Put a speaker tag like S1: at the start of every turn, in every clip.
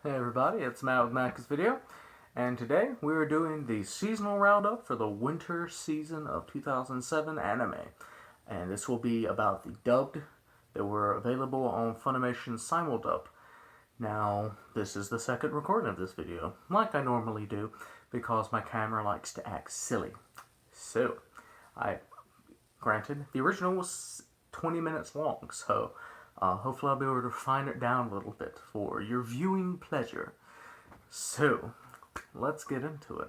S1: Hey everybody, it's Matt with Mac's Video, and today we are doing the seasonal roundup for the winter season of 2007 anime. And this will be about the dubbed that were available on Funimation Simuldub. Now, this is the second recording of this video, like I normally do, because my camera likes to act silly. So, granted, the original was 20 minutes long, so hopefully I'll be able to refine it down a little bit for your viewing pleasure. So, let's get into it.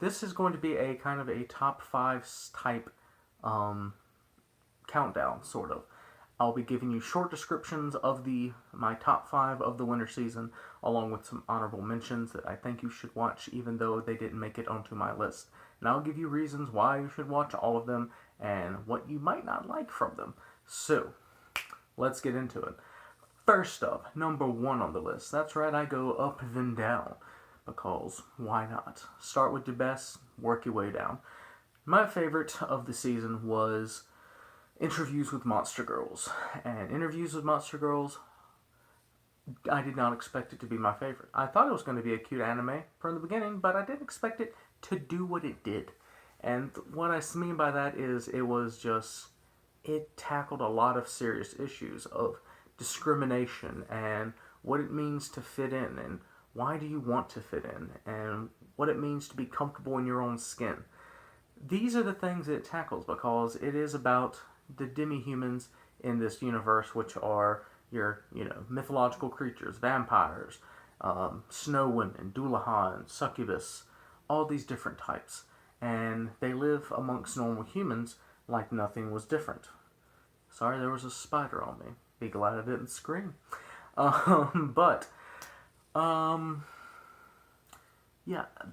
S1: This is going to be a kind of a top 5 type countdown, sort of. I'll be giving you short descriptions of my top 5 of the winter season, along with some honorable mentions that I think you should watch, even though they didn't make it onto my list. And I'll give you reasons why you should watch all of them, and what you might not like from them. So, let's get into it. First up, number 1 on the list. That's right, I go up then down, because why not? Start with the best, work your way down. My favorite of the season was Interviews with Monster Girls. And Interviews with Monster Girls, I did not expect it to be my favorite. I thought it was going to be a cute anime from the beginning, but I didn't expect it to do what it did. And what I mean by that is it tackled a lot of serious issues of discrimination and what it means to fit in and why do you want to fit in and what it means to be comfortable in your own skin. These are the things it tackles because it is about the demi-humans in this universe, which are your, mythological creatures, vampires, snow women, dullahan, succubus, all these different types. And they live amongst normal humans like nothing was different. Sorry, there was a spider on me. Be glad I didn't scream. Yeah,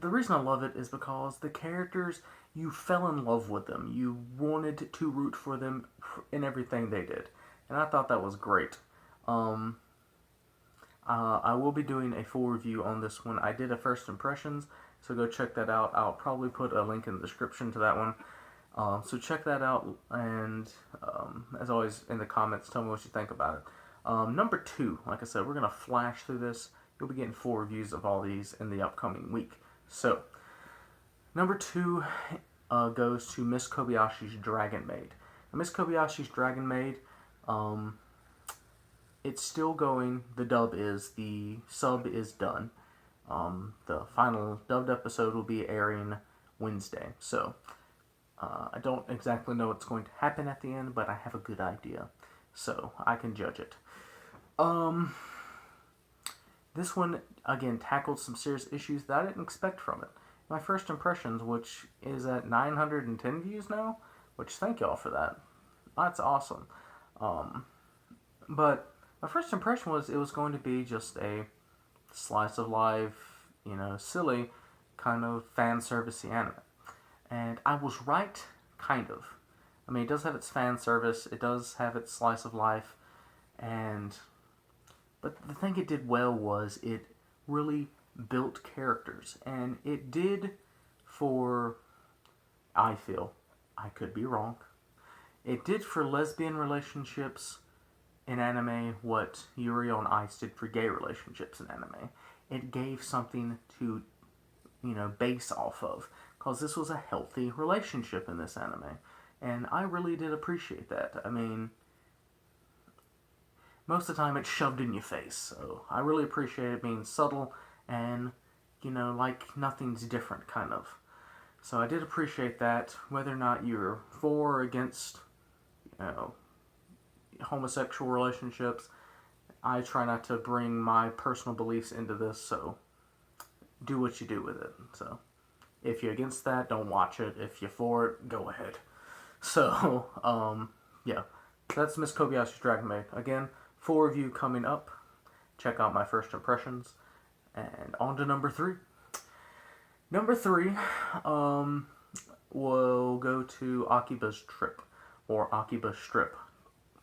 S1: the reason I love it is because the characters, you fell in love with them. You wanted to root for them in everything they did. And I thought that was great. I will be doing a full review on this one. I did a first impressions, so go check that out. I'll probably put a link in the description to that one. So check that out, and as always, in the comments, tell me what you think about it. Number 2, like I said, we're going to flash through this. You'll be getting full reviews of all these in the upcoming week. So, number 2 goes to Miss Kobayashi's Dragon Maid. Now, Miss Kobayashi's Dragon Maid, it's still going. The sub is done. The final dubbed episode will be airing Wednesday. So, I don't exactly know what's going to happen at the end, but I have a good idea. So, I can judge it. This one, again, tackled some serious issues that I didn't expect from it. My first impressions, which is at 910 views now, which thank y'all for that. That's awesome. But my first impression was it was going to be just a slice of life, silly kind of fan servicey anime. And I was right, kind of. I mean, it does have its fan service, it does have its slice of life, but the thing it did well was it really built characters. And it did for, I feel, I could be wrong, it did for lesbian relationships in anime what Yuri on Ice did for gay relationships in anime. It gave something to, base off of. Because this was a healthy relationship in this anime. And I really did appreciate that. I mean, most of the time it's shoved in your face. So I really appreciate it being subtle and, like nothing's different, kind of. So I did appreciate that. Whether or not you're for or against, homosexual relationships, I try not to bring my personal beliefs into this, so do what you do with it. So if you're against that, don't watch it. If you're for it, go ahead. So, yeah. That's Miss Kobayashi's Dragon Maid. Again, full review coming up. Check out my first impressions. And on to number 3. Number 3, will go to Akibus Trip. Or Akibus Strip.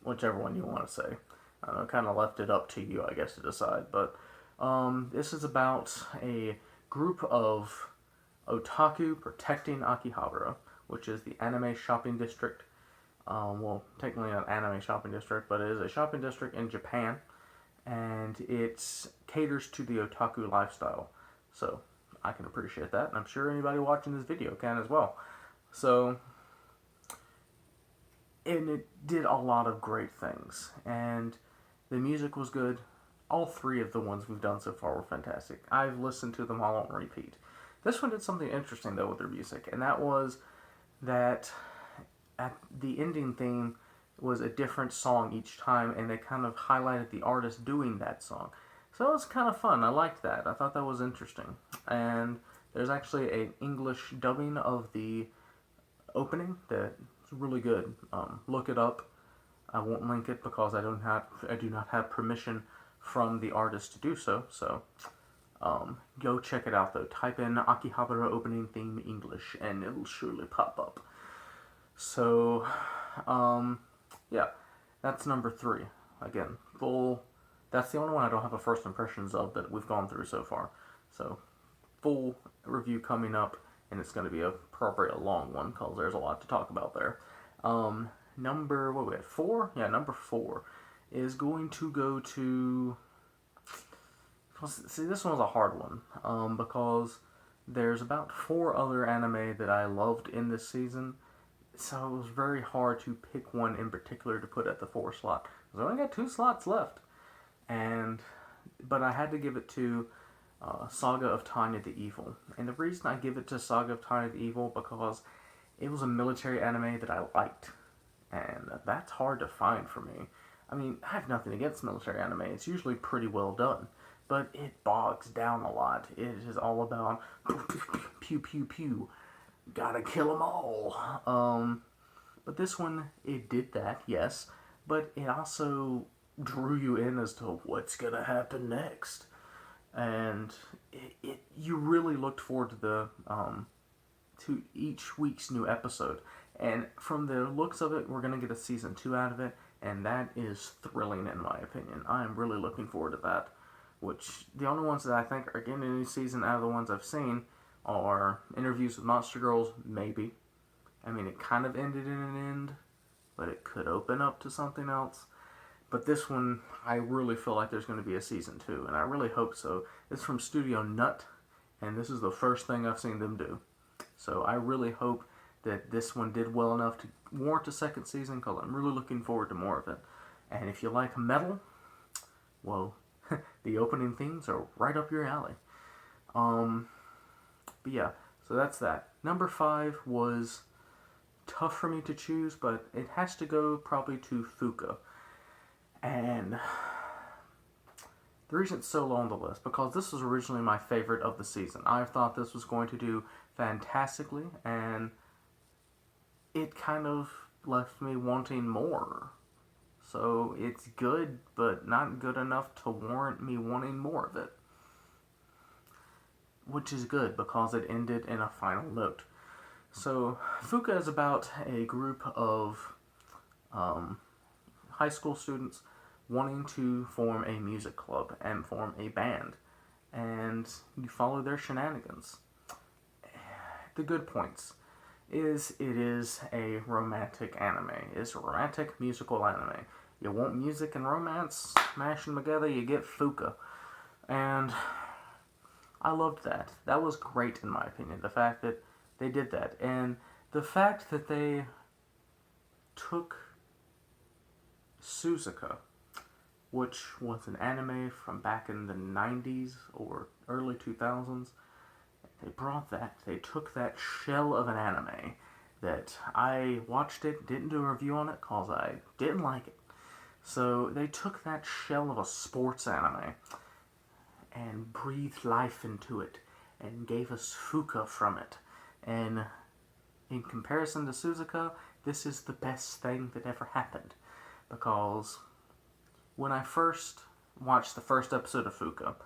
S1: Whichever one you want to say. I know, kind of left it up to you, I guess, to decide. But, this is about a group of otaku protecting Akihabara, which is the anime shopping district. Well, technically not an anime shopping district, but it is a shopping district in Japan. and it caters to the otaku lifestyle. So I can appreciate that, and I'm sure anybody watching this video can as well. So, and it did a lot of great things, and the music was good. All three of the ones we've done so far were fantastic. I've listened to them all on repeat. This one did something interesting though with their music, and that was that at the ending theme was a different song each time, and they kind of highlighted the artist doing that song. So it was kind of fun. I liked that. I thought that was interesting. And there's actually an English dubbing of the opening that's really good. Look it up. I won't link it because I do not have permission from the artist to do so. So go check it out though. Type in Akihabara opening theme English, and it'll surely pop up. So yeah, that's number 3. Again, full. That's the only one I don't have a first impressions of that we've gone through so far. So full review coming up, and it's going to be probably a long one because there's a lot to talk about there. Number, what we had, 4? Yeah, number 4 is going to go to... See, this one was a hard one because there's about 4 other anime that I loved in this season, so it was very hard to pick one in particular to put at the 4 slot. Because I only got 2 slots left, but I had to give it to Saga of Tanya the Evil. And the reason I give it to Saga of Tanya the Evil because it was a military anime that I liked, and that's hard to find for me. I mean, I have nothing against military anime. It's usually pretty well done, but it bogs down a lot. It is all about pew pew pew, gotta kill them all. But this one, it did that, yes, but it also drew you in as to what's gonna happen next, and you really looked forward to each week's new episode. And from the looks of it, we're gonna get a season 2 out of it, and that is thrilling in my opinion. I am really looking forward to that. Which the only ones that I think are getting a new season out of the ones I've seen are Interviews with Monster Girls, maybe. I mean, it kind of ended in an end, but it could open up to something else. But this one, I really feel like there's going to be a season 2, and I really hope so. It's from Studio Nut, and this is the first thing I've seen them do. So I really hope that this one did well enough to warrant a second season, because I'm really looking forward to more of it. And if you like metal, well, the opening themes are right up your alley. But yeah, so that's that. Number 5 was tough for me to choose, but it has to go probably to Fuka. And the reason it's so low on the list, because this was originally my favorite of the season. I thought this was going to do fantastically, and it kind of left me wanting more. So it's good, but not good enough to warrant me wanting more of it. Which is good, because it ended in a final note. So, Fuka is about a group of high school students wanting to form a music club and form a band. And you follow their shenanigans. The good points is it is a romantic anime. It's a romantic musical anime. You want music and romance, smash them together, you get Fuka. And I loved that. That was great in my opinion, the fact that they did that. And the fact that they took Suzuka, which was an anime from back in the 90s or early 2000s, they took that shell of an anime that I watched it, didn't do a review on it because I didn't like it. So they took that shell of a sports anime and breathed life into it and gave us Fuka from it. And in comparison to Suzuka, this is the best thing that ever happened. Because when I first watched the first episode of Fuka,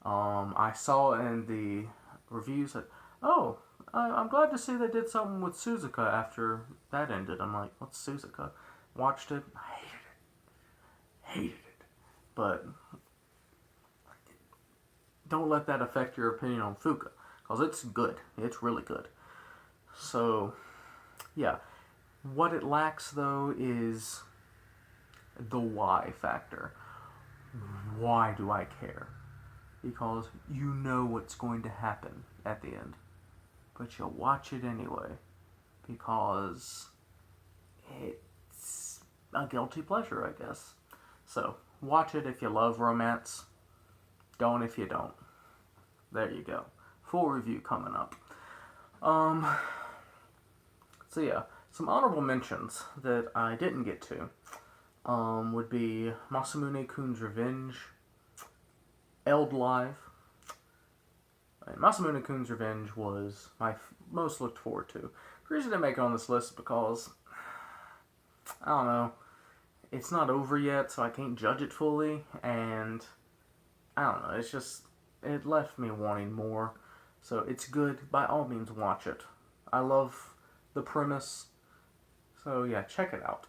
S1: I saw in the reviews that, oh, I'm glad to see they did something with Suzuka after that ended. I'm like, what's Suzuka? Watched it, I hated it. But don't let that affect your opinion on Fuka, because it's good. It's really good. So, yeah. What it lacks, though, is the why factor. why do I care? Because you know what's going to happen at the end. But you'll watch it anyway. Because it's a guilty pleasure, I guess. So, watch it if you love romance. Don't if you don't. There you go. Full review coming up. So yeah, some honorable mentions that I didn't get to would be Masamune-kun's Revenge, Eld Live. Masamune-kun's Revenge was my most looked forward to. The reason I make it on this list is because, I don't know, it's not over yet, so I can't judge it fully, and I don't know, it's just, it left me wanting more. So it's good. By all means, watch it. I love the premise. So yeah, check it out.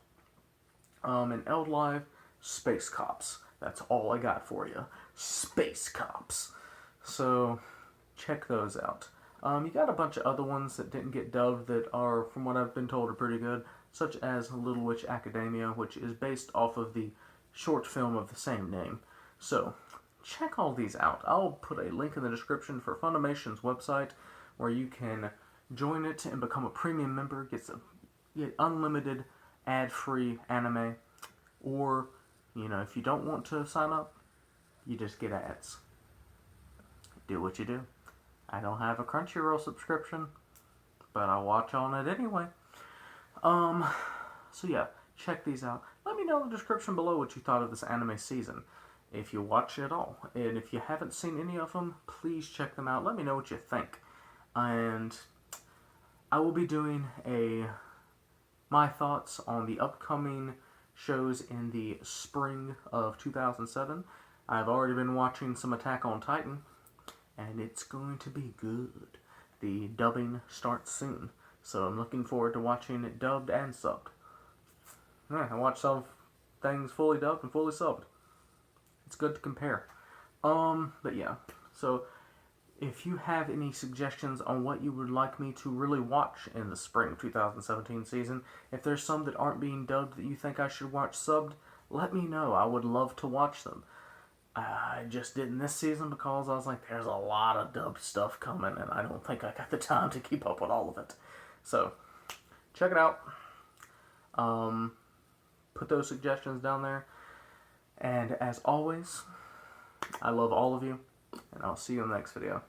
S1: In Eld Live, Space Cops. That's all I got for you. Space Cops. So check those out. You got a bunch of other ones that didn't get dubbed that are, from what I've been told, are pretty good, such as Little Witch Academia, which is based off of the short film of the same name. So check all these out. I'll put a link in the description for Funimation's website where you can join it and become a premium member, get unlimited ad-free anime, or, you know, if you don't want to sign up, you just get ads. Do what you do. I don't have a Crunchyroll subscription, but I watch on it anyway. So yeah, check these out. Let me know in the description below what you thought of this anime season, if you watch it all. And if you haven't seen any of them, please check them out. Let me know what you think. And I will be doing my thoughts on the upcoming shows in the spring of 2007. I've already been watching some Attack on Titan, and it's going to be good. The dubbing starts soon, so I'm looking forward to watching it dubbed and subbed. Yeah, I watch some things fully dubbed and fully subbed. It's good to compare. But yeah, so if you have any suggestions on what you would like me to really watch in the spring 2017 season, if there's some that aren't being dubbed that you think I should watch subbed, let me know. I would love to watch them. I just didn't this season because I was like, there's a lot of dubbed stuff coming, and I don't think I got the time to keep up with all of it. So, check it out. Put those suggestions down there. And as always, I love all of you, and I'll see you in the next video.